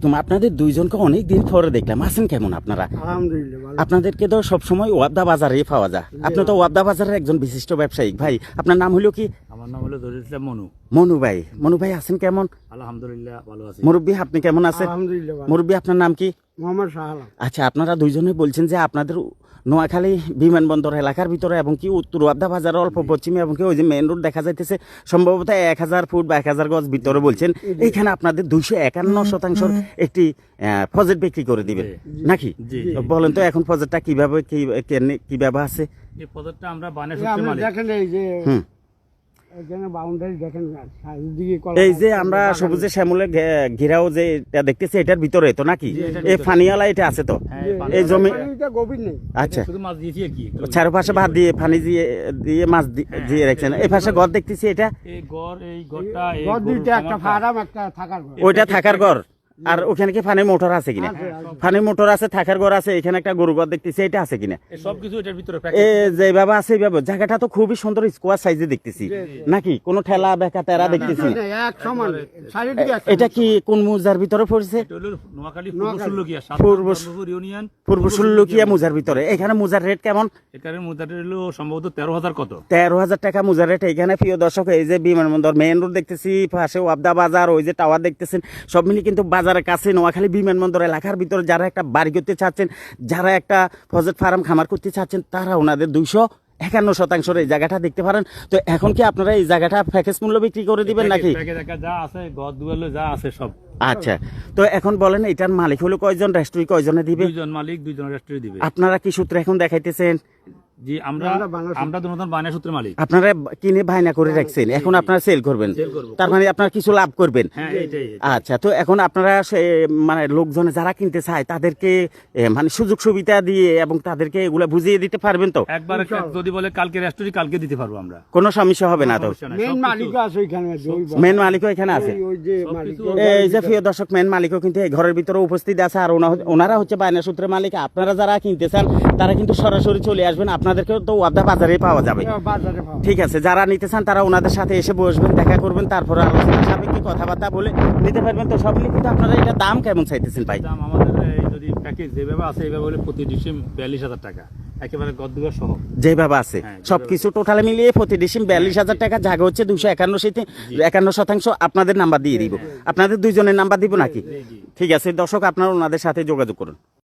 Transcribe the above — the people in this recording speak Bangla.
আপনাদের দুইজনকে অনেক দিন পরে দেখলাম, আছেন কেমন আপনারা? আলহামদুলিল্লাহ ভালো। আপনাদেরকে তো সবসময় ওয়াবদা বাজারে পাওয়া যায়, আপনি তো ওয়াবদা বাজারের একজন বিশিষ্ট ব্যবসায়িক। ভাই আপনার নাম হলো কি? আমার নাম হলো জহিরুল ইসলাম মনু। মনু ভাই আছেন কেমন? আলহামদুলিল্লাহ ভালো আছি। মুরব্বী আপনি কেমন আছেন? আলহামদুলিল্লাহ ভালো। মুরব্বী আপনার নাম কি? মোহাম্মদ শাহ আলম। আচ্ছা, আপনারা দুইজনে বলছেন যে আপনাদের নোয়াখালী বিমানবন্দর এলাকার ভিতরে এবং কি উত্তর ওয়াবদা বাজারের অল্প পশ্চিমে এবং কি ওই যে মেইন রোড দেখা যাইতেছে সম্ভবত 1000 ফুট বা 1000 গজ ভিতরে বলছেন, এইখানে আপনাদের 251% একটি প্রজেক্ট বিক্রি করে দিবেন নাকি? জি। বলেন তো এখন প্রজেক্টটা কিভাবে কিভাবে আছে? এই পদটা আমরা বানিয়ে এই সূত্রে আপনি মালিক। দেখেন এই যে হুম। এখানে বাউন্ডারি দেখেন চারিদিকে কলা এই যে গাছ, আমরা বাগান। সবুজে শ্যামলে ঘেরাও যে এটা দেখতেছি এটার ভিতরে তো নাকি? এটার এই ভিতরে। ফানিয়ালা এটা আছে তো? হ্যাঁ, এই জমি পানিটা গভীর নেই। আচ্ছা, শুধু মাছ দিয়েছি আর কি। চারপাশে ভাত দিয়ে ফানি দিয়ে মাছ দিয়ে রাখছেন। এই পাশে ঘর দেখতেছি, এটা এই ঘরটা এই ঘর গরুর দুইটা, একটা খামারটা। ফার্ম, একটা থাকার ঘর। ওইটা থাকার ঘর। আর ওখানে কি ফানি মোটর আছে কিনা? আছে, আছে। ফানি মোটর আছে, থাকার ঘর আছে, এখানে একটা গরু ঘর দেখতেছি, এটা আছে কিনা? এই সবকিছু এটার ভিতরে এ প্যাকেজ। যেভাবে আছে এইভাবে জায়গাটা তো খুবই সুন্দর স্কোয়ার সাইজে দেখতেছি নাকি? কোনো ঠেলা বেকা তেরা দেখতেছি না। না, এক সমান চারিদিকে এক এটা কি কোন মুজার ভিতরে পড়ছে? এটা হলো নোয়াখালী পূর্ব নোয়াখালী। ষোলকিয়া পূর্ব- ইউনিয়ন পূর্ব ষোল্লকিয়া মুজার ভিতরে। এখানে মুজার রেট কেমন? এখানে মুদাটা হলো সম্ভবত 13,000 কত। 13,000 টাকা মুজার রেট। এখানে প্রিয় দর্শক, এই যে বিমানবন্দর মেইন রোড দেখতেছি, পাশে ওয়াবদা বাজার, ওই যে টাওয়ার দেখতেছেন, সব মিলিয়ে কিন্তু বাজারের কাছে নোয়াখালী বিমানবন্দর এলাকার ভিতরে যারা একটা বাড়ি করতে চাচ্ছেন, যারা একটা প্রজেক্ট ফার্ম খামার করতে চাচ্ছেন, তারা ওনাদের 251% এই জায়গাটা দেখতে পারেন। তো এখন কি আপনারা এই জায়গাটা প্যাকেজ মূল্য বিক্রি করে দিবেন নাকি? প্যাকেজ যা আছে ঘর দুয়ার যা আছে সব। আচ্ছা, তো এখন বলেন এটার মালিক হলো কয়জন, রেস্টুরেন্ট কয়জনে দিবে? দুইজন মালিক, দুইজন রেস্টুরেন্ট দিবে। আপনারা কি সূত্রে এখন দেখাইতেছেন? জি, আমরা আমরা বানাসূত্র। আমরা দুজন বানিয়ে সূত্রে মালিক। আপনারা কিনে ভাইনা করে রাখছেন, এখন আপনারা সেল করবেন, সেল করব। তার মানে আপনারা কিছু লাভ করবেন। হ্যাঁ, এইটাই। আচ্ছা, তো এখন আপনারা মানে লোকজনে যারা কিনতে চায় তাদেরকে মানে সুযোগ সুবিধা দিয়ে এবং তাদেরকে এগুলা বুঝিয়ে দিতে পারবেন তো? একবার যদি বলে কালকে রেস্টুরেন্ট কালকে দিতে পারবো আমরা। কোনো সমস্যা হবে না তো? সমস্যা নাই, মেন সবকিছু- মালিকও আছে ওইখানে, মেন মালিকও এখানে আছে। ওই যে সবকিছু- মালিক এই যে প্রিয় দর্শক, মেন মালিকও কিন্তু এই ঘরের ভিতরে উপস্থিত আছে, আর ওনারা হচ্ছে বায়না সূত্রের মালিক। আপনারা যারা কিনতে চান তারা কিন্তু সরাসরি চলে আসবেন, আপনাদেরকেও তো ওয়াবদা বাজারে পাওয়া যাবে। বাজারে পাওয়া। ঠিক আছে, যারা নিতে চান তারা ওনাদের সাথে এসে বসবেন, দেখা করবেন, তারপরে আলোচনা সাপেক্ষে কথাবার্তা বলে নিতে পারবেন। তো সব মিলিয়ে কিন্তু আপনারা এটা দাম কেমন চাইতেছেন ভাই? দাম আমাদের এই যদি প্যাকেজ যেভাবে আছে এইভাবে হলে প্রতি ডিসিম 42,000 টাকা, একেবারে গদ্দুয়া সহ। যেভাবে আছে হ্যাঁ, সবকিছু টোটালে মিলিয়ে প্রতি ডিসিম 42,000 টাকা, জায়গা হচ্ছে 251 আপনাদের নাম্বার দিয়ে দিব। আপনাদের দুইজনের নাম্বার দিব নাকি? ঠিক আছে দর্শক, আপনারা ওনাদের সাথে যোগাযোগ করুন।